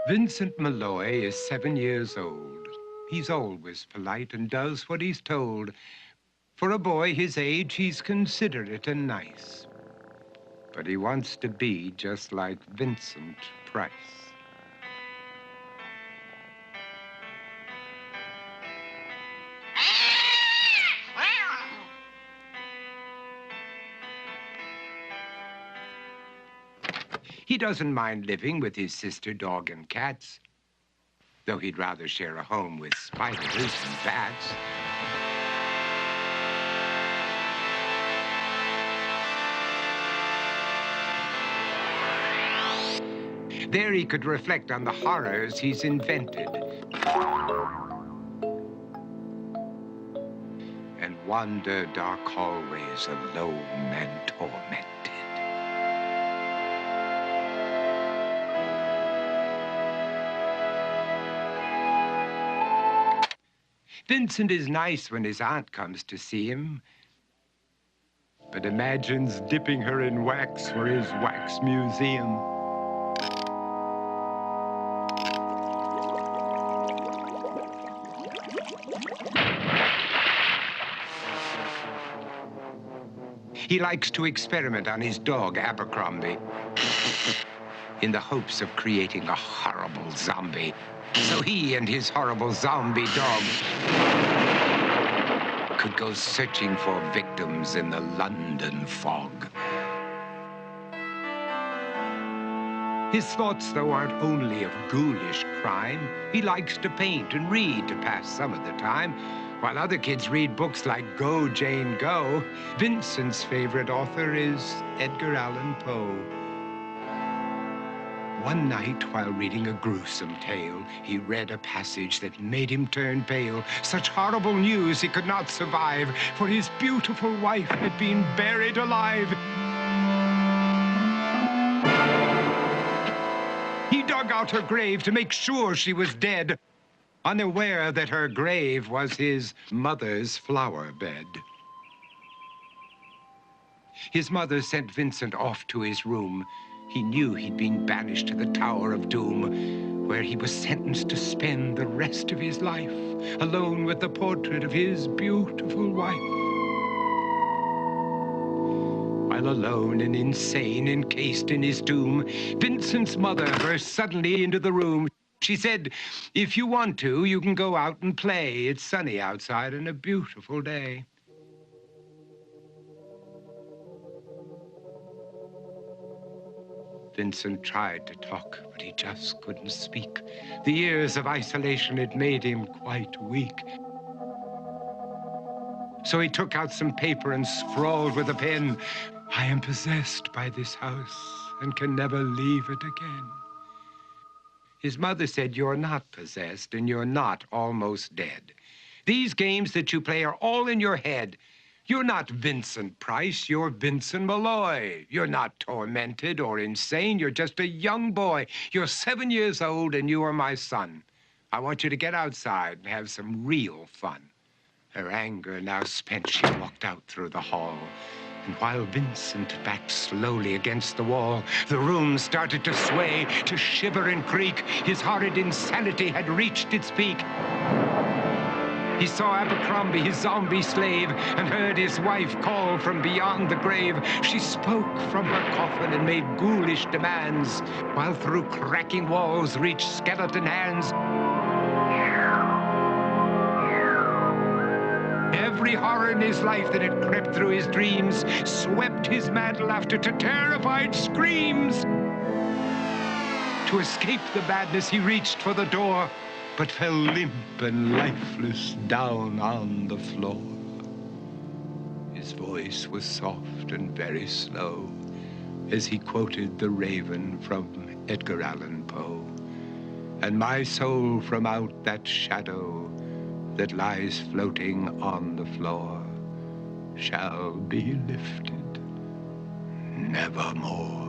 Vincent Malloy is 7 years old. He's always polite and does what he's told. For a boy his age, he's considerate and nice. But he wants to be just like Vincent Price. He doesn't mind living with his sister, dog, and cats, though he'd rather share a home with spiders and bats. There he could reflect on the horrors he's invented and wander dark hallways alone and tormented. Vincent is nice when his aunt comes to see him, but imagines dipping her in wax for his wax museum. He likes to experiment on his dog, Abercrombie, in the hopes of creating a horrible zombie. So he and his horrible zombie dog could go searching for victims in the London fog. His thoughts, though, aren't only of ghoulish crime. He likes to paint and read to pass some of the time. While other kids read books like Go, Jane, Go, Vincent's favorite author is Edgar Allan Poe. One night, while reading a gruesome tale, he read a passage that made him turn pale. Such horrible news he could not survive, for his beautiful wife had been buried alive. He dug out her grave to make sure she was dead, unaware that her grave was his mother's flower bed. His mother sent Vincent off to his room. He knew he'd been banished to the Tower of Doom, where he was sentenced to spend the rest of his life alone with the portrait of his beautiful wife. While alone and insane, encased in his tomb, Vincent's mother burst suddenly into the room. She said, "If you want to, you can go out and play. It's sunny outside and a beautiful day." Vincent tried to talk, but he just couldn't speak. The years of isolation had made him quite weak. So he took out some paper and scrawled with a pen, "I am possessed by this house and can never leave it again." His mother said, "You're not possessed and you're not almost dead. These games that you play are all in your head. You're not Vincent Price, you're Vincent Malloy. You're not tormented or insane, you're just a young boy. You're 7 years old and you are my son. I want you to get outside and have some real fun." Her anger now spent, she walked out through the hall. And while Vincent backed slowly against the wall, the room started to sway, to shiver and creak. His horrid insanity had reached its peak. He saw Abercrombie, his zombie slave, and heard his wife call from beyond the grave. She spoke from her coffin and made ghoulish demands, while through cracking walls reached skeleton hands. Every horror in his life that had crept through his dreams swept his mad laughter to terrified screams. To escape the madness, he reached for the door, but fell limp and lifeless down on the floor. His voice was soft and very slow as he quoted The Raven from Edgar Allan Poe. "And my soul from out that shadow that lies floating on the floor shall be lifted nevermore."